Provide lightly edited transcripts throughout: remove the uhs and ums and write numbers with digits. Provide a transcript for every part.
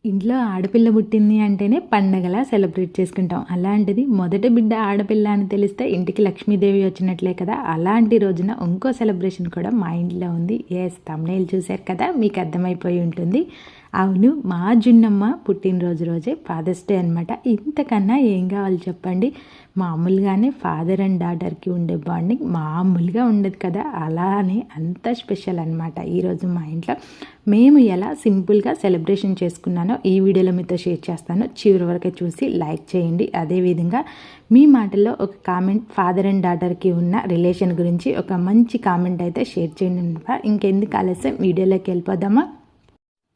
ఇంట్లో ఆడపిల్ల పుట్టింది అంటేనే పండగలా సెలబ్రేట్ చేసుకుంటాం. అలాంటిది మొదటి బిడ్డ ఆడపిల్ల అని తెలిస్తే ఇంటికి లక్ష్మీదేవి వచ్చినట్లే కదా! అలాంటి రోజున ఇంకో సెలబ్రేషన్ కూడా మా ఇంట్లో ఉంది. థంబ్‌నెయిల్ చూసారు కదా! మీకు అర్థమైపోయి ఉంటుంది. అవును, మా జున్నమ్మ పుట్టినరోజు రోజే ఫాదర్స్ డే అనమాట. ఇంతకన్నా ఏం కావాలి చెప్పండి. మామూలుగానే ఫాదర్ అండ్ డాటర్కి ఉండే బాండింగ్ మామూలుగా ఉండదు కదా, అలానే అంత స్పెషల్ అనమాట ఈరోజు మా ఇంట్లో. మేము ఎలా సింపుల్గా సెలబ్రేషన్ చేసుకున్నానో ఈ వీడియోలో మీతో షేర్ చేస్తాను. చివరి వరకు చూసి లైక్ చేయండి. అదేవిధంగా మీ మాటల్లో ఒక కామెంట్, ఫాదర్ అండ్ డాటర్కి ఉన్న రిలేషన్ గురించి ఒక మంచి కామెంట్ అయితే షేర్ చేయండి అనమాట. ఇంకెందుకు ఆలస్యం, వీడియోలోకి వెళ్ళిపోదామా?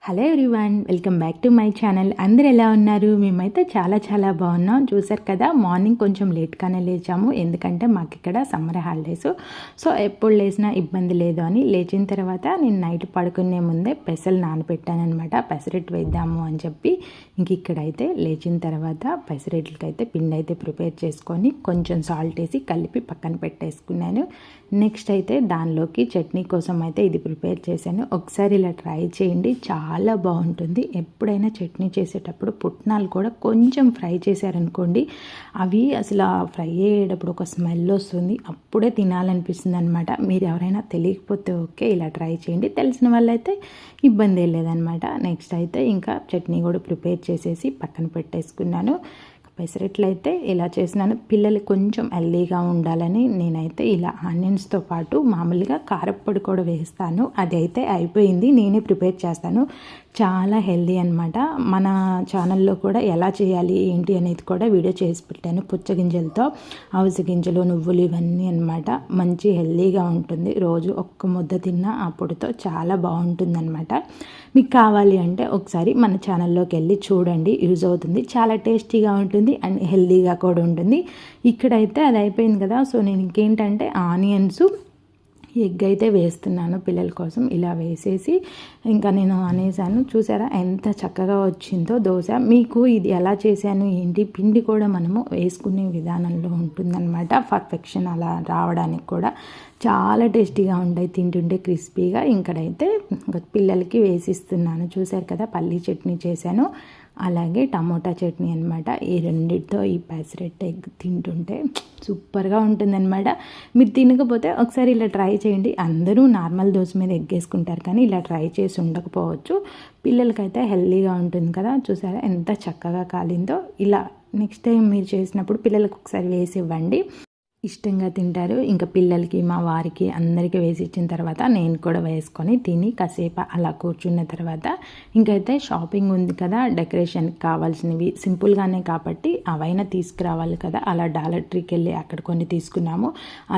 Hello everyone, welcome back to my channel. అందరు ఎలా ఉన్నారు? మేమైతే చాలా బాగున్నాం. చూసారు కదా, మార్నింగ్ కొంచెం లేట్గానే లేచాము, ఎందుకంటే మాకు ఇక్కడ సమ్మర్ హాలిడేస్. సో ఎప్పుడు లేచినా ఇబ్బంది లేదు అని లేచిన తర్వాత నేను నైట్ పడుకునే ముందే పెసలు నానబెట్టాను అనమాట. పెసరెట్టు వేద్దాము అని చెప్పి ఇంక ఇక్కడైతే లేచిన తర్వాత పెసరెట్లకైతే పిండి అయితే ప్రిపేర్ చేసుకొని కొంచెం సాల్ట్ వేసి కలిపి పక్కన పెట్టేసుకున్నాను. నెక్స్ట్ అయితే దానిలోకి చట్నీ కోసం అయితే ఇది ప్రిపేర్ చేశాను. ఒకసారి ఇలా ట్రై చేయండి, చాలా బాగుంటుంది. ఎప్పుడైనా చట్నీ చేసేటప్పుడు పుట్నాలు కూడా కొంచెం ఫ్రై చేశారనుకోండి, అవి అసలు ఫ్రై అయ్యేటప్పుడు ఒక స్మెల్ వస్తుంది, అప్పుడే తినాలనిపిస్తుంది అనమాట. మీరు ఎవరైనా తెలియకపోతే ఓకే, ఇలా ట్రై చేయండి. తెలిసిన వాళ్ళైతే ఇబ్బంది లేదనమాట. నెక్స్ట్ అయితే ఇంకా చట్నీ కూడా ప్రిపేర్ చేసేసి పక్కన పెట్టేసుకున్నాను. పెసరట్లు అయితే ఇలా చేసినాను. పిల్లలు కొంచెం హెల్దీగా ఉండాలని నేనైతే ఇలా ఆనియన్స్తో పాటు మామూలుగా కారప్పొడి కూడా వేస్తాను. అది అయితే అయిపోయింది, నేనే ప్రిపేర్ చేస్తాను. చాలా హెల్దీ అనమాట. మన ఛానల్లో కూడా ఎలా చేయాలి ఏంటి అనేది కూడా వీడియో చేసి పెట్టాను. పుచ్చగింజలతో అవిసె గింజలు, నువ్వులు ఇవన్నీ అనమాట. మంచి హెల్దీగా ఉంటుంది. రోజు ఒక్క ముద్ద తిన్నా ఆ పొడితో చాలా బాగుంటుంది అనమాట. మీకు కావాలి అంటే ఒకసారి మన ఛానల్లోకి వెళ్ళి చూడండి, యూజ్ అవుతుంది. చాలా టేస్టీగా ఉంటుంది అండ్ హెల్దీగా కూడా ఉంటుంది. ఇక్కడైతే అది అయిపోయింది కదా, సో నేను ఇంకేంటంటే ఆనియన్స్, ఎగ్ అయితే వేస్తున్నాను పిల్లల కోసం. ఇలా వేసేసి ఇంకా నేను అనేసాను. చూసారా ఎంత చక్కగా వచ్చిందో దోశ. మీకు ఇది ఎలా చేశాను ఏంటి, పిండి కూడా మనము వేసుకునే విధానంలో ఉంటుందన్నమాట. పర్ఫెక్షన్ అలా రావడానికి కూడా చాలా టేస్టీగా ఉంటాయి, తింటుంటే క్రిస్పీగా. ఇంకడైతే పిల్లలకి వేసిస్తున్నాను. చూసారు కదా, పల్లీ చట్నీ చేశాను, అలాగే టమోటా చట్నీ అనమాట. ఈ రెండింటితో ఈ పెసరెట్ ఎగ్ తింటుంటే సూపర్గా ఉంటుందన్నమాట. మీరు తినకపోతే ఒకసారి ఇలా ట్రై చేయండి. అందరూ నార్మల్ దోశ మీద ఎగ్ వేసుకుంటారు, కానీ ఇలా ట్రై చేసి ఉండకపోవచ్చు. పిల్లలకైతే హెల్తీగా ఉంటుంది కదా. చూసారా ఎంత చక్కగా కాలిందో. ఇలా నెక్స్ట్ టైం మీరు చేసినప్పుడు పిల్లలకు ఒకసారి వేసి ఇవ్వండి, ఇష్టంగా తింటారు. ఇంకా పిల్లలకి, మా వారికి అందరికీ వేసి ఇచ్చిన తర్వాత నేను కూడా వేసుకొని తిని కాసేపు అలా కూర్చున్న తర్వాత ఇంకైతే షాపింగ్ ఉంది కదా, డెకరేషన్కి కావాల్సినవి సింపుల్గానే కాబట్టి అవైనా తీసుకురావాలి కదా. అలా డాలర్ ట్రీకి వెళ్ళి అక్కడ కొన్ని తీసుకున్నాము.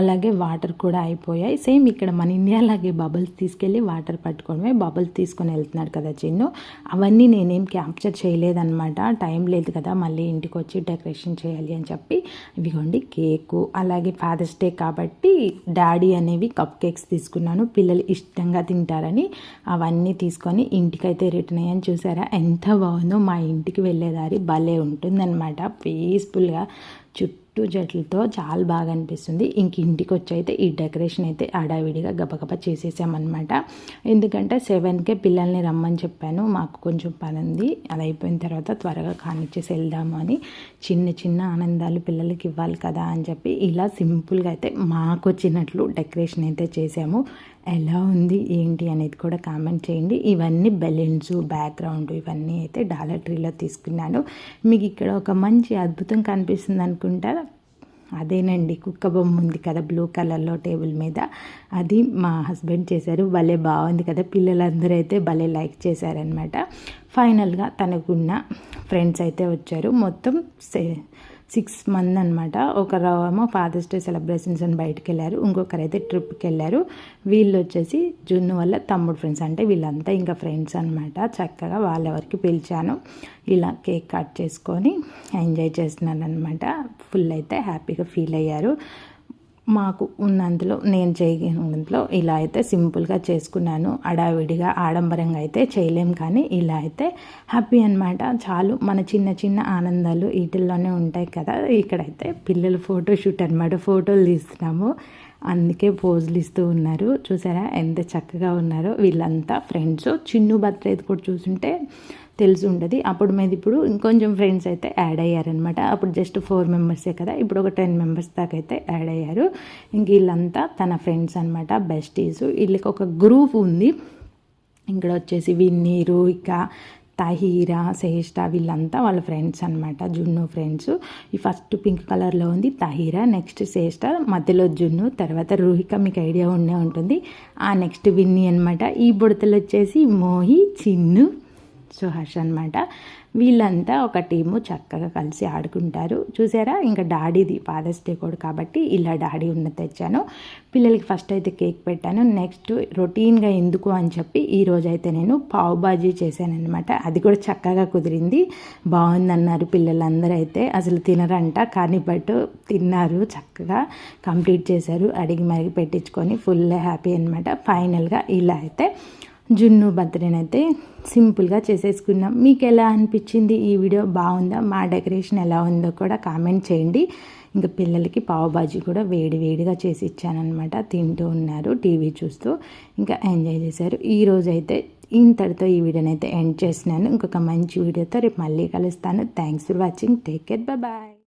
అలాగే వాటర్ కూడా అయిపోయాయి. సేమ్ ఇక్కడ మన ఇండియాలాగే బబుల్స్ తీసుకెళ్ళి వాటర్ పట్టుకోవడమే. బబుల్స్ తీసుకొని వెళ్తున్నాడు కదా చిన్ను. అవన్నీ నేనేం క్యాప్చర్ చేయలేదన్నమాట, టైం లేదు కదా, మళ్ళీ ఇంటికి వచ్చి డెకరేషన్ చేయాలి అని చెప్పి. ఇవిగోండి కేకు, అలాగే ఫాదర్స్ డే కాబట్టి డాడీ అనేవి కప్ కేక్స్ తీసుకున్నాను, పిల్లలు ఇష్టంగా తింటారని. అవన్నీ తీసుకొని ఇంటికైతే రిటర్న్ అయ్యాను. చూసారా ఎంత బాగుందో. మా ఇంటికి వెళ్ళేదారి భలే ఉంటుందన్నమాట, పీస్ఫుల్గా చుట్టూ చెట్లతో చాలా బాగా అనిపిస్తుంది. ఇంక ఇంటికి వచ్చి అయితే ఈ డెకరేషన్ అయితే హడావిడిగా గబగబా చేసేసామన్నమాట. ఎందుకంటే 7కే పిల్లల్ని రమ్మని చెప్పాను, మాకు కొంచెం పని ఉంది, అది అయిపోయిన తర్వాత త్వరగా కానిచ్చేసి వెళ్దాము అని. చిన్న ఆనందాలు పిల్లలకి ఇవ్వాలి కదా అని చెప్పి ఇలా సింపుల్గా అయితే మాకు వచ్చినట్లు డెకరేషన్ అయితే చేసాము. ఎలా ఉంది ఏంటి అనేది కూడా కామెంట్ చేయండి. ఇవన్నీ బెలూన్స్, బ్యాక్గ్రౌండ్ ఇవన్నీ అయితే డాలర్ ట్రీలో తీసుకున్నాను. మీకు ఇక్కడ ఒక మంచి అద్భుతం కనిపిస్తుంది అనుకుంటా, అదేనండి కుక్క బొమ్మ ఉంది కదా బ్లూ కలర్లో టేబుల్ మీద, అది మా హస్బెండ్ చేశారు. భలే బాగుంది కదా, పిల్లలందరూ అయితే భలే లైక్ చేశారనమాట. ఫైనల్గా తనకున్న ఫ్రెండ్స్ అయితే వచ్చారు, మొత్తం 6 మంది అనమాట. ఒకరేమో ఫాదర్స్ డే సెలబ్రేషన్స్ అని బయటకు వెళ్ళారు, ఇంకొకరైతే ట్రిప్కి వెళ్ళారు. వీళ్ళు వచ్చేసి జున్ను వల్ల తమ్ముడు ఫ్రెండ్స్, అంటే వీళ్ళంతా ఇంకా ఫ్రెండ్స్ అనమాట. చక్కగా వాళ్ళెవరికి పిలిచాను. ఇలా కేక్ కట్ చేసుకొని ఎంజాయ్ చేస్తున్నాను అనమాట. ఫుల్ అయితే హ్యాపీగా ఫీల్ అయ్యారు. మాకు ఉన్నంతలో నేను చేయగలిగినంతలో ఇలా అయితే సింపుల్గా చేసుకున్నాను. హడావిడిగా ఆడంబరంగా అయితే చేయలేం, కానీ ఇలా అయితే హ్యాపీ అనమాట. చాలు, మన చిన్న ఆనందాలు వీటిల్లోనే ఉంటాయి కదా. ఇక్కడైతే పిల్లలు ఫోటోషూట్ అనమాట, ఫోటోలు తీస్తున్నాము, అందుకే పోజులు ఇస్తూ ఉన్నారు. చూసారా ఎంత చక్కగా ఉన్నారో వీళ్ళంతా ఫ్రెండ్స్. చిన్ను బర్త్డే కూడా చూసుంటే తెలిసి ఉంటుంది. అప్పుడు మీద ఇప్పుడు ఇంకొంచెం ఫ్రెండ్స్ అయితే యాడ్ అయ్యారనమాట. అప్పుడు జస్ట్ 4 మెంబర్సే కదా, ఇప్పుడు ఒక 10 మెంబర్స్ దాకా అయితే యాడ్ అయ్యారు. ఇంక వీళ్ళంతా తన ఫ్రెండ్స్ అనమాట, బెస్టీస్. వీళ్ళకి ఒక గ్రూప్ ఉంది. ఇక్కడ వచ్చేసి విన్నీ, రోహిక, తహీరా, శ్రేష్ఠ వీళ్ళంతా వాళ్ళ ఫ్రెండ్స్ అనమాట, జున్ను ఫ్రెండ్స్. ఈ ఫస్ట్ పింక్ కలర్లో ఉంది తహీరా, నెక్స్ట్ శ్రేష్ఠ, మధ్యలో జున్ను, తర్వాత రోహిక, మీకు ఐడియా ఉండే ఉంటుంది. ఆ నెక్స్ట్ విన్నీ అనమాట. ఈ బుడతలు వచ్చేసి మోహి, చిన్ను, సుహర్ష్ అనమాట. వీళ్ళంతా ఒక టీము చక్కగా కలిసి ఆడుకుంటారు. చూసారా, ఇంకా డాడీది ఫాదర్స్ డే కూడా కాబట్టి ఇలా డాడీ ఉన్న తెచ్చాను. పిల్లలకి ఫస్ట్ అయితే కేక్ పెట్టాను. నెక్స్ట్ రొటీన్గా ఎందుకు అని చెప్పి ఈరోజు అయితే నేను పావ్ బాజీ చేశాను అనమాట. అది కూడా చక్కగా కుదిరింది, బాగుందన్నారు పిల్లలందరూ. అయితే అసలు తినరంట, కానీ బట్ తిన్నారు, చక్కగా కంప్లీట్ చేశారు, అడిగి మరిగి పెట్టించుకొని ఫుల్ హ్యాపీ అనమాట. ఫైనల్గా ఇలా అయితే జున్ను బర్త్డేనైతే సింపుల్గా చేసేసుకున్నాం. మీకు ఎలా అనిపించింది ఈ వీడియో? బాగుందా? మా డెకరేషన్ ఎలా ఉందో కూడా కామెంట్ చేయండి. ఇంకా పిల్లలకి పావు బాజీ కూడా వేడిగా చేసి ఇచ్చానమాట. తింటూ ఉన్నారు, టీవీ చూస్తూ ఇంకా ఎంజాయ్ చేశారు. ఈరోజు అయితే ఇంతటితో ఈ వీడియోని అయితే ఎండ్ చేసినాను. ఇంకొక మంచి వీడియోతో రేపు మళ్ళీ కలుస్తాను. Thanks for watching. Take care, bye.